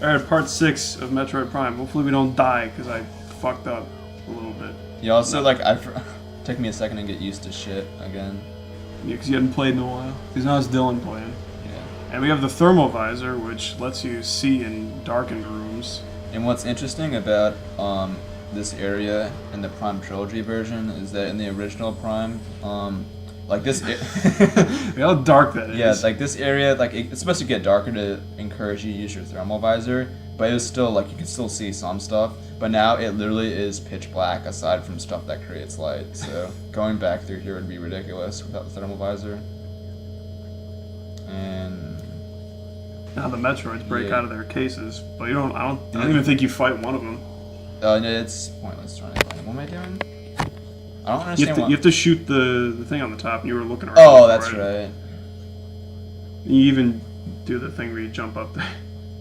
Alright, part 6 of Metroid Prime. Hopefully we don't die, because I fucked up a little bit. Yeah, also, like, took me a second to get used to shit again. Yeah, because you hadn't played in a while. Because now it's Dylan playing. Yeah. And we have the thermal visor, which lets you see in darkened rooms. And what's interesting about this area in the Prime Trilogy version is that in the original Prime, like this, How dark that is. yeah, like this area, like it's supposed to get darker to encourage you to use your thermal visor, but it was still like you could still see some stuff. But now it literally is pitch black aside from stuff that creates light. So going back through here would be ridiculous without the thermal visor. And now the Metroids break Yeah. out of their cases, but I don't even think you fight one of them. no, it's pointless trying to find them. What am I doing? I don't understand You what. have to shoot the thing on the top, and you were looking around. Oh, for that's it. right. You even do the thing where you jump up there.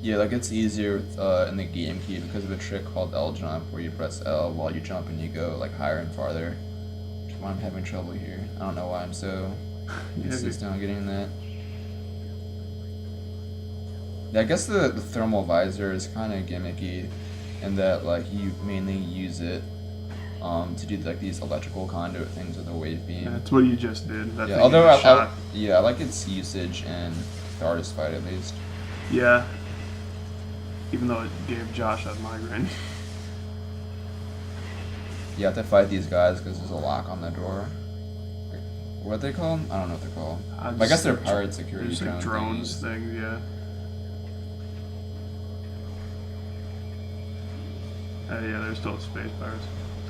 Yeah, like it's easier with, in the GameCube because of a trick called L jump, where you press L while you jump and you go like higher and farther. Which is why I'm having trouble here. I don't know why I'm so insistent on getting that. Yeah, I guess the thermal visor is kind of gimmicky, in that like you mainly use it to do like these electrical conduit things with a wave beam. That's what you just did. That Yeah, thing although you just shot. I like its usage in the artist fight at least. Yeah. Even though it gave Josh that migraine. You have to fight these guys because there's a lock on the door. What are they called? I don't know what they're called. I guess they're pirate security Just like drones things, yeah. Yeah, they're still space pirates.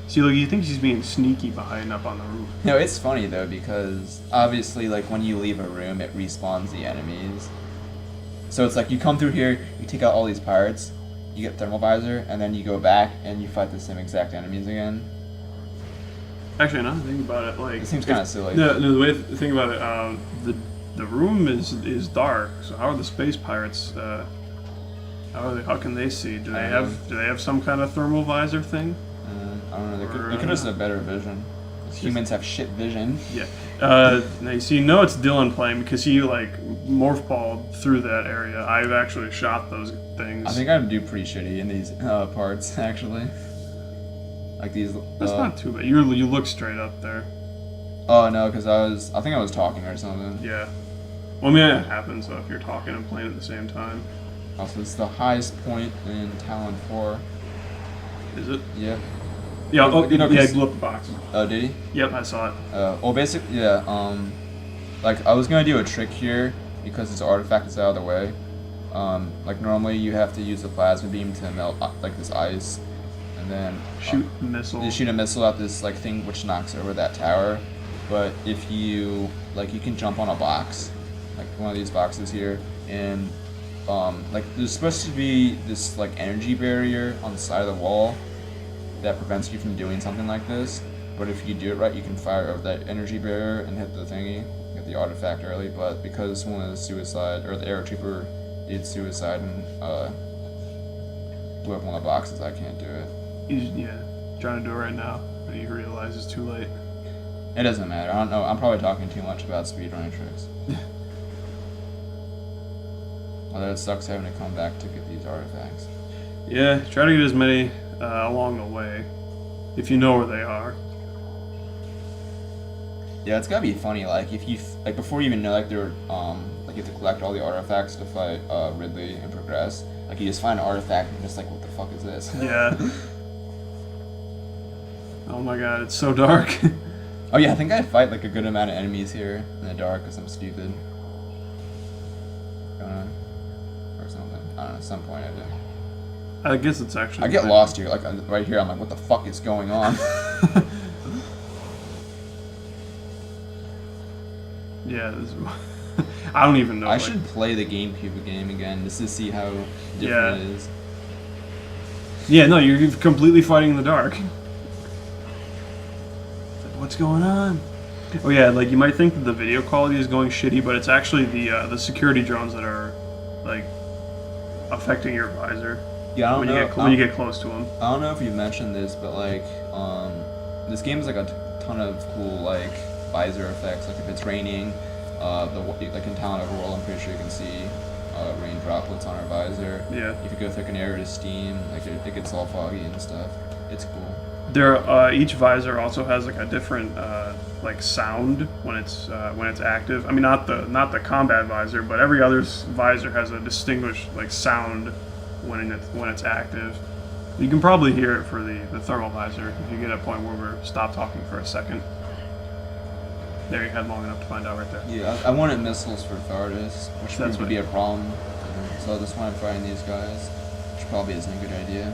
See, look, you think he's being sneaky behind up on the roof. No, it's funny though because obviously, like when you leave a room, it respawns the enemies. So it's like you come through here, you take out all these pirates, you get thermal visor, and then you go back and you fight the same exact enemies again. Actually, now that I think about it, like... It seems kind of silly. No, the way to think about it, the room is dark, so how are the space pirates, how can they see? Do they have some kind of thermal visor thing? I don't know, they could just have better vision. Humans have shit vision. Yeah. Now you see, it's Dylan playing because he like morph balled through that area. I've actually shot those things. I think I do pretty shitty in these parts, actually. Like these. That's not too bad. You look straight up there. Oh no, because I think I was talking or something. Yeah. Well, I mean, that happens though if you're talking and playing at the same time. Also, it's the highest point in Talon 4. Is it? Yeah. Yeah. Oh, You know, yeah. 'cause- He blew up the box. Oh, did he? Yep, I saw it. Well, basically, yeah. Like I was gonna do a trick here because this artifact is out of the way. Like normally you have to use a plasma beam to melt like this ice, and then Shoot missile. you shoot a missile at this like thing which knocks over that tower. But if you you can jump on a box, like one of these boxes here, and like there's supposed to be this like energy barrier on the side of the wall that prevents you from doing something like this. But if you do it right, you can fire over that energy barrier and hit the thingy, get the artifact early. But because someone is suicide, or the air trooper did suicide and blew up one of the boxes, I can't do it. He's trying to do it right now, but he realizes it's too late. It doesn't matter. I don't know. I'm probably talking too much about speedrunning tricks. Although it sucks having to come back to get these artifacts. Yeah, try to get as many along the way, if you know where they are. Yeah, it's gotta be funny. Like if you before you even know they're like you have to collect all the artifacts to fight Ridley and progress. Like you just find an artifact and you're just like, what the fuck is this? Yeah. Oh my god, it's so dark. Oh yeah, I think I fight like a good amount of enemies here in the dark because I'm stupid. Or something. I don't know. At some point I do. I guess it's actually. I get lost here. Like right here, I'm like, what the fuck is going on? Yeah, I don't even know. I should play the GameCube game again just to see how different it is. Yeah, no, you're completely fighting in the dark. What's going on? Oh yeah, like you might think that the video quality is going shitty, but it's actually the security drones that are like affecting your visor. Yeah, I don't know. When you get close to them. I don't know if you mentioned this, but like, this game has like a ton of cool like visor effects. Like if it's raining, like in Talon Overworld, I'm pretty sure you can see rain droplets on our visor. Yeah. If you go through an area to steam, like it gets all foggy and stuff. It's cool. There, each visor also has like a different like sound when it's active. I mean, not the combat visor, but every other visor has a distinguished like sound when it's active. You can probably hear it for the thermal visor if you get a point where we're stop talking for a second. There, you had long enough to find out right there. Yeah, I wanted missiles for Thardus, which would be a problem. So that's why I'm fighting these guys, which probably isn't a good idea.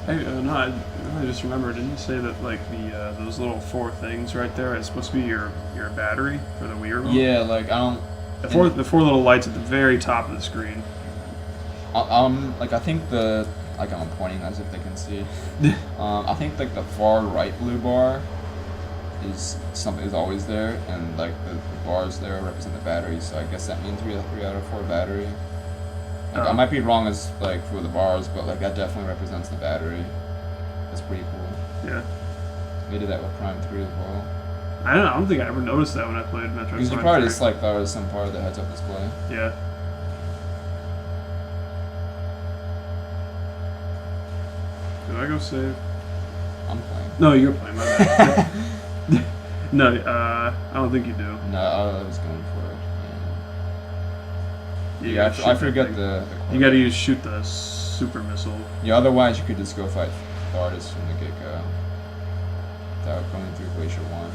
I just remembered. Didn't you say that like those little 4 things right there is supposed to be your battery for the Wii remote? Yeah, like I don't. The four little lights at the very top of the screen. Like I think I'm pointing as if they can see. I think like the far right blue bar is always there, and like the bars there represent the battery. So I guess that means we have 3 out of 4 battery. Like, I might be wrong as like for the bars, but like that definitely represents the battery. That's pretty cool. Yeah. They did that with Prime 3 as well. I don't think I ever noticed that when I played Metroid. Because you probably just like thought it was some part of the heads-up display. Yeah. Did I go save? I'm playing. No, you're playing. My bad. No, I don't think you do. No, I was going for it. Yeah, I forget the you gotta shoot the super missile. Yeah, otherwise you could just go fight Thardus from the get-go without going through Glacier 1.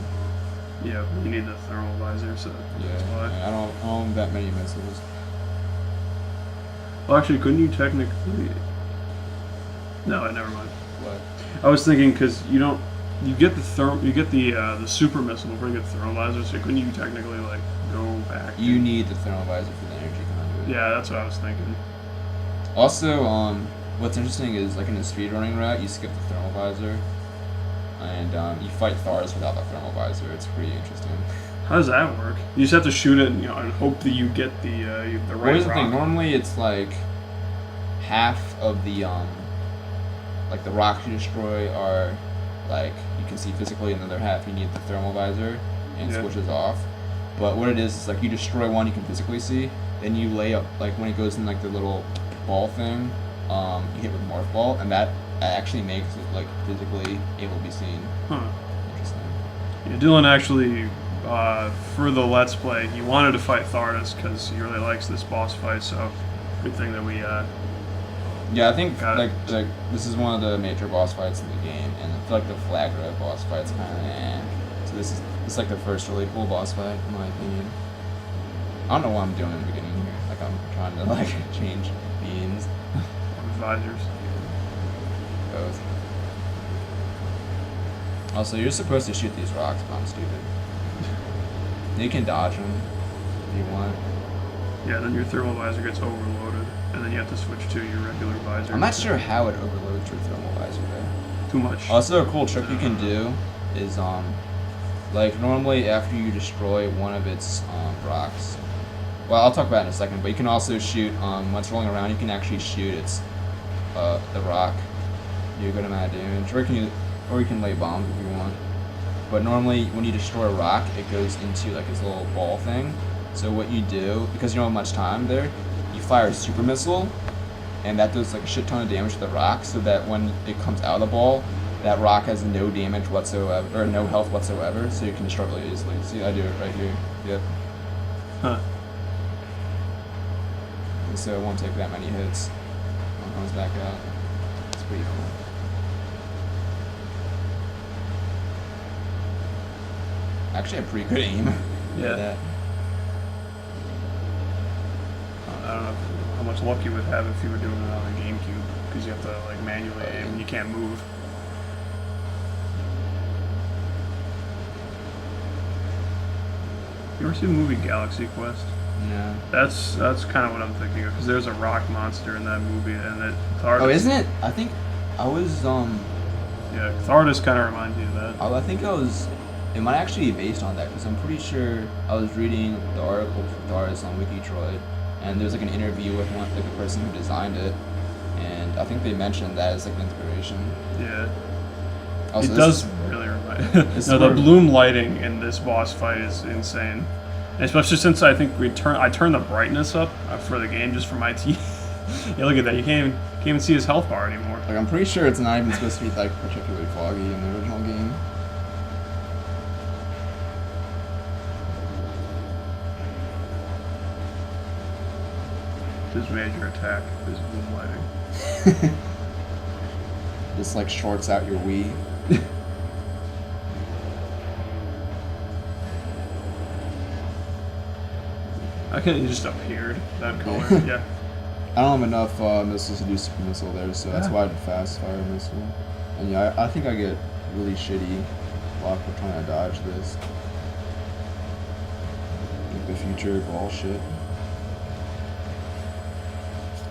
Yeah, you need the thermal visor, so that's why. I don't own that many missiles. Well, actually, couldn't you technically? No, never mind. What? I was thinking because you get the super missile before you get the thermal visor, so couldn't you technically like go back? You need the thermal visor for the energy conduit. Yeah, that's what I was thinking. Also, what's interesting is like in the speedrunning route, you skip the thermal visor, and you fight Thars without the thermal visor. It's pretty interesting. How does that work? You just have to shoot it, and hope that you get the right Well, here's the thing. rock. Normally, it's like half of the like the rocks you destroy are like you can see physically, and the other half you need the thermal visor and switches off. But what it is like you destroy one you can physically see, then you lay up like when it goes in like the little ball thing, you hit with morph ball, and that actually makes it like physically able to be seen. Huh. Interesting. Yeah, Dylan actually, for the Let's Play, he wanted to fight Thardus because he really likes this boss fight. So, good thing that we. Yeah, I think like this is one of the major boss fights in the game, and I feel like the flag red boss fight's kind of So it's like the first really cool boss fight in my opinion. I don't know what I'm doing in the beginning here. Like I'm trying to like change beams. Visors. Both. Also, you're supposed to shoot these rocks, but I'm stupid. You can dodge them if you want. Yeah, then your thermal visor gets overloaded, and then you have to switch to your regular visor. I'm not sure how it overloads your thermal visor though. Too much. Also, a cool trick you can do is like normally after you destroy one of its rocks. Well, I'll talk about it in a second, but you can also shoot when it's rolling around. You can actually shoot its the rock. Do a good amount of damage, or you can lay bombs if you want. But normally, when you destroy a rock, it goes into like this little ball thing. So what you do, because you don't have much time there, you fire a super missile, and that does like a shit ton of damage to the rock. So that when it comes out of the ball, that rock has no damage whatsoever, or no health whatsoever. So you can destroy it really easily. See, I do it right here. Yep. Huh. And so it won't take that many hits when it comes back out. It's pretty cool. Actually, I have pretty good aim. Yeah. I don't know how much luck you would have if you were doing it on a GameCube, because you have to like manually aim and you can't move. You ever see the movie Galaxy Quest? No. That's kind of what I'm thinking of, because there's a rock monster in that movie, and Thardus. Oh, isn't it? I think I was Yeah, Thardus kind of reminds me of that. I think I was. It might actually be based on that because I'm pretty sure I was reading the article for Thardus on Wikitroid, and there's like an interview with the person who designed it, and I think they mentioned that as like an inspiration. Yeah. Also, It this does is- really remind. This No, is the where- bloom lighting in this boss fight is insane, and especially since I think I turned the brightness up for the game just for my TV. Yeah, look at that. You can't even see his health bar anymore. Like, I'm pretty sure it's not even supposed to be like particularly foggy in the original game. His major attack is bloom lighting. Just like shorts out your Wii. I can't. He just appeared. That color. Yeah. I don't have enough missiles to do super missile there, so that's Yeah. why I did fast fire missile. And yeah, I think I get really shitty luck for trying to dodge this. Like the future bullshit.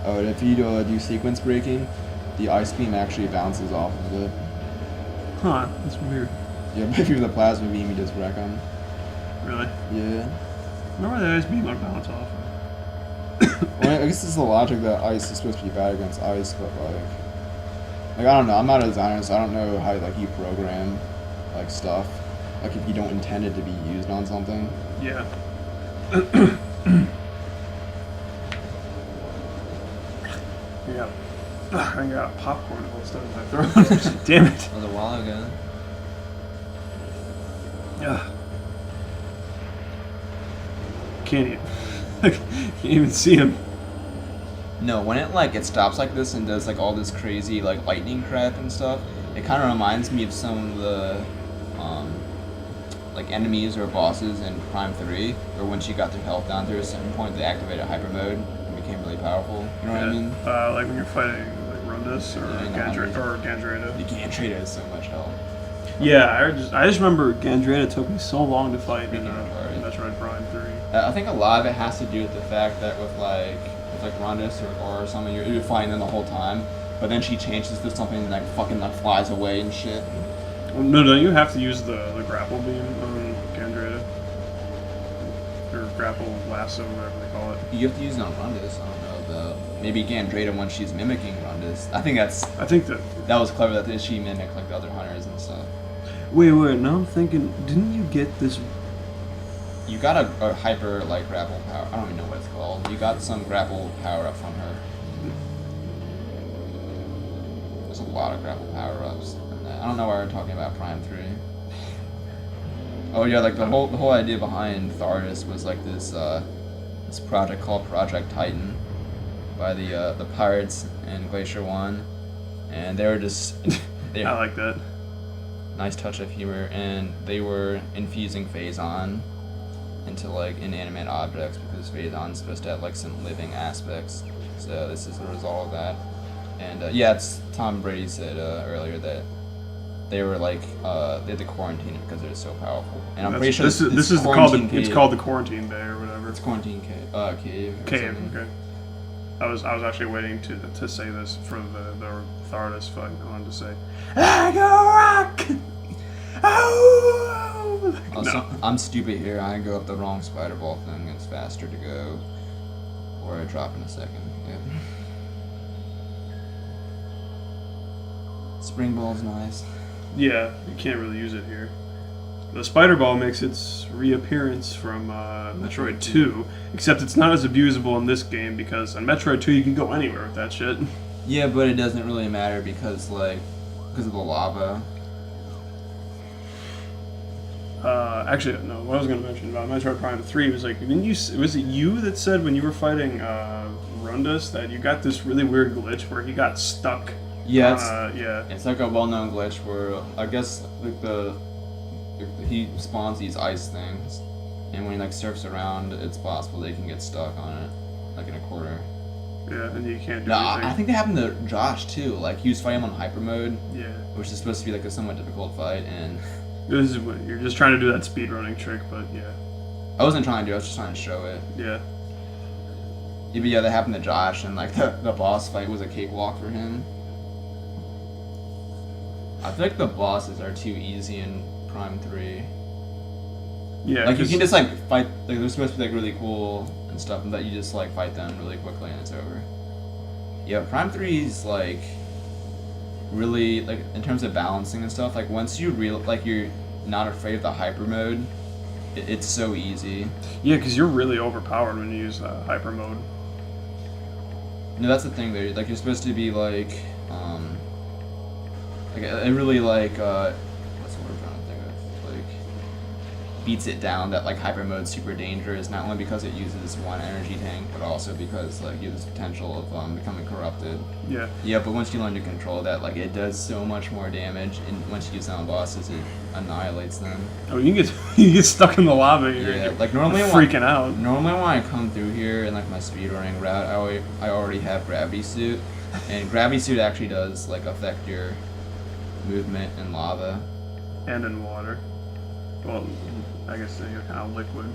Oh, and if you do sequence breaking, the ice beam actually bounces off of it. Huh. That's weird. Yeah, but if you're the plasma beam, you just wreck them. Really. Yeah. Remember the ice beam like bounce off? Well, I guess it's the logic that ice is supposed to be bad against ice, but like I don't know. I'm not a designer, so I don't know how like you program like stuff. Like if you don't intend it to be used on something. Yeah. Yeah. Ugh, I got popcorn all stuff in my throat. Damn it. That was a while ago. Yeah. Can't even. Can't even see him. No, when it stops like this and does like all this crazy like lightning crap and stuff, it kind of reminds me of some of the like enemies or bosses in Prime 3, where once you got their health down to a certain point, they activated hyper mode and became really powerful. You know what I mean? Like when you're fighting like Rundus or Yeah, Gandreda. The Gantrada has so much health. Yeah, I just remember Gandreda took me so long to fight in Freaking Metroid Prime 3. I think a lot of it has to do with the fact that with Rondus or something, you're fighting them the whole time, but then she changes to something and like fucking like flies away and shit. Well, no, don't you have to use the grapple beam on Gandreda? Or grapple lasso, whatever they call it. You have to use it on Rondus. I don't know about maybe Gandrada when she's mimicking Rondus. I think that was clever that she mimicked like the other hunters and stuff. Wait, now I'm thinking, didn't you get this? You got a hyper like grapple power. I don't even know what it's called. You got some grapple power up from her. There's a lot of grapple power ups. I don't know why we're talking about Prime 3. Oh yeah, like the whole idea behind Thardus was like this project called Project Titan by the pirates in Glacier 1, and they were just I like that. nice touch of humor, and they were infusing Phazon into like inanimate objects because Phazon's supposed to have like some living aspects. So this is the result of that. And yeah, it's Tom Brady said earlier that they were like they had to quarantine it because it was so powerful. And I'm pretty sure this is quarantine called the Quarantine Bay or whatever. It's quarantine cave. Cave. or Cave. something. Okay. I was actually waiting to say this for the Thardus fight. I wanted to say, I go rock. Oh. Also, No. I'm stupid here. I go up the wrong spider ball thing. It's faster to go, or I drop in a second. Yeah. Spring ball's nice. Yeah, you can't really use it here. The Spider Ball makes its reappearance from Metroid 2, except it's not as abusable in this game because on Metroid 2 you can go anywhere with that shit. Yeah, but it doesn't really matter because of the lava. Actually, no. What I was going to mention about Metroid Prime 3 was like, was it you that said when you were fighting Rundus that you got this really weird glitch where he got stuck? Yeah, yeah. it's like a well-known glitch where I guess he spawns these ice things, and when he like surfs around, it's possible they can get stuck on it, like in a corner. Yeah, and you can't do No, anything. I think that happened to Josh too. Like he was fighting him on hyper mode, Yeah. which is supposed to be like a somewhat difficult fight, and This is what you're just trying to do that speedrunning trick, but yeah. I wasn't trying to do it, I was just trying to show it. Yeah. Yeah, but yeah, that happened to Josh, and like the boss fight was a cakewalk for him. I feel like the bosses are too easy in Prime 3. Yeah. Like you 'cause- can just like fight, like they're supposed to be like really cool and stuff, and that you just like fight them really quickly and it's over. Yeah, Prime 3 is like really like in terms of balancing and stuff. Like once you you're not afraid of the hyper mode, it's so easy. Yeah, because you're really overpowered when you use hyper mode. No, that's the thing. Though, like you're supposed to be it really what's the word I'm trying to think of? Like beats it down that like hyper mode's super dangerous, not only because it uses one energy tank, but also because like you have this potential of becoming corrupted. Yeah. Yeah, but once you learn to control that, like it does so much more damage, and once you use it on bosses, it annihilates them. Oh, you get stuck in the lava. Yeah, like normally you're freaking out. Normally when I come through here in like my speedrunning route, I already have gravity suit, and gravity suit actually does like affect your movement in lava and in water. Well, I guess you're kind of liquid.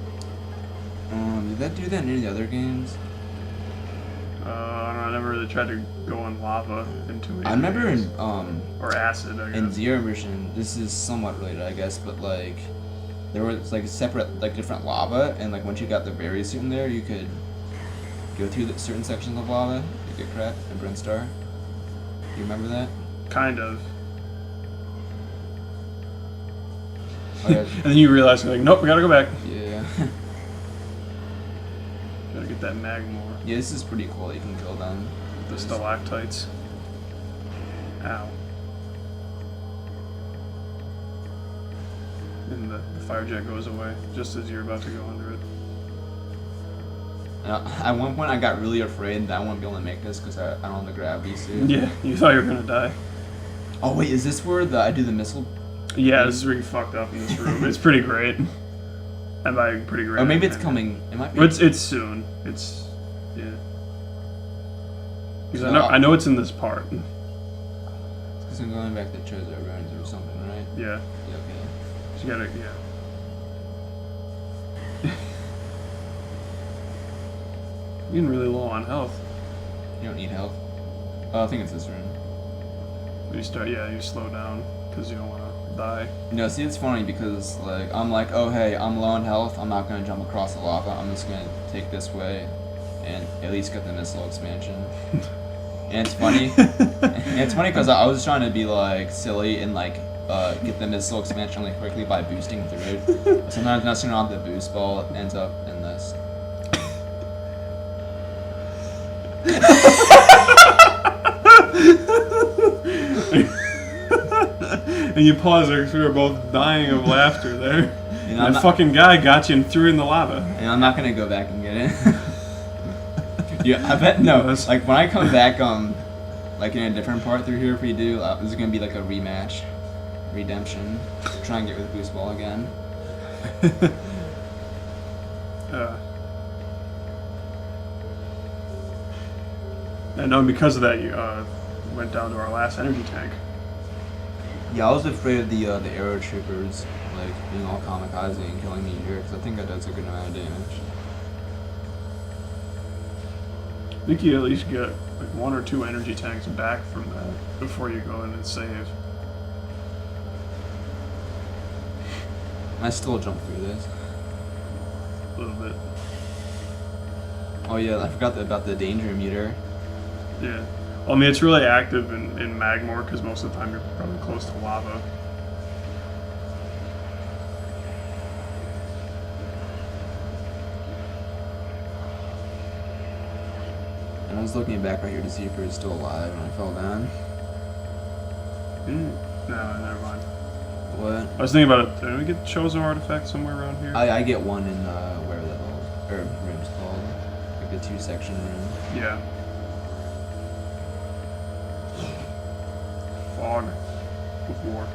Did that do that in any of the other games? I don't know, I never really tried to go in lava into it. I remember in or acid, I guess. in Zero Mission, this is somewhat related, I guess, but like there was like separate like different lava, and like once you got the berry suit in there, you could go through certain sections of lava, you get crap and burn star. Do you remember that? Kind of. Oh, yeah. And then you realize, you're like, nope, we gotta go back. Yeah. Gotta get that magma. Yeah, this is pretty cool. You can kill them. The stalactites. Ow. And the fire jet goes away just as you're about to go under it. At one point, I got really afraid that I wouldn't be able to make this because I don't have the gravity suit. Yeah, you thought you were gonna die. Oh wait, is this where I do the missile? Yeah, this is where you fucked up in this room. It's pretty great. And by pretty great. Or maybe it's coming. It might be. It's soon. It's yeah. Because I know it's in this part. It's because I'm going back to Chozo ruins or something, right? Yeah. Yeah. Okay. So you gotta You're getting really low on health. You don't need health. Oh, I think it's this room. You slow down because you don't want to die. No, see, it's funny because like I'm like, oh hey, I'm low on health. I'm not gonna jump across the lava. I'm just gonna take this way, and at least get the missile expansion. And it's funny. It's funny because I was trying to be like silly and like get the missile expansion really quickly by boosting through it. But sometimes messing around with the boost ball ends up in this. And you pause there because we were both dying of laughter there. You know, that fucking guy got you and threw you in the lava. And I'm not gonna go back and get it. Yeah, I bet no. Like when I come back, like in a different part through here, if we do, this is gonna be like a rematch, redemption. Try and get with boost ball again. And because of that, you went down to our last energy tank. Yeah, I was afraid of the arrow troopers, like being all kamikaze and killing me here, because I think that does a good amount of damage. I think you at least get like 1 or 2 energy tanks back from that before you go in and save. I still jump through this. A little bit. Oh yeah, I forgot about the danger meter. Yeah. Well, I mean, it's really active in Magmore because most of the time you're probably close to lava. And I was looking back right here to see if he was still alive, and I fell down. No, never mind. What? I was thinking about it. Did we get Chozo artifact somewhere around here? I get one in wherever the hell room's called, like the 2-section room. Yeah. Fog before.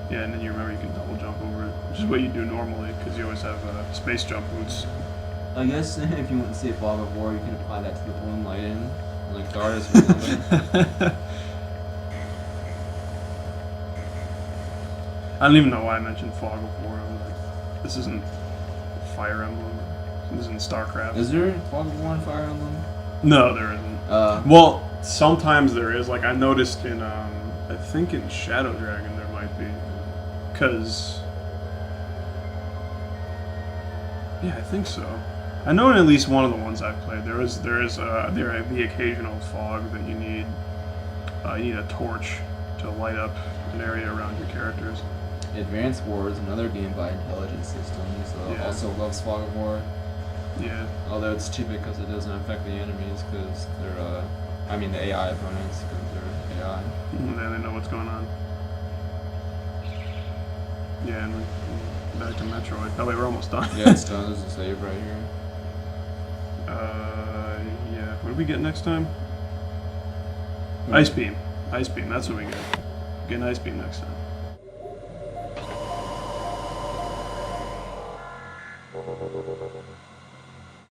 Yeah, and then you remember you can double jump over it, which is what you do normally because you always have space jump boots. I guess if you want to say fog of war, you can apply that to the balloon lighting, like Dardis or something. I don't even know why I mentioned Fog of War. I'm like, this isn't Fire Emblem. This isn't StarCraft. Is there fog of war in Fire Emblem? No, there isn't. Well, sometimes there is. Like I noticed in, I think in Shadow Dragon there might be, because yeah, I think so. I know in at least one of the ones I've played, there is the occasional fog that you need. You need a torch to light up an area around your characters. Advanced War is another game by Intelligent Systems. Yeah. Also loves Fog of War. Yeah. Although it's stupid because it doesn't affect the enemies because they're, I mean the AI opponents because they're AI. And then they know what's going on. Yeah, and back to Metroid. Oh wait, we're almost done. Yeah, it's done. There's a save right here. Yeah. What do we get next time? Ice Beam. Ice Beam, that's what we get. Get an Ice Beam next time.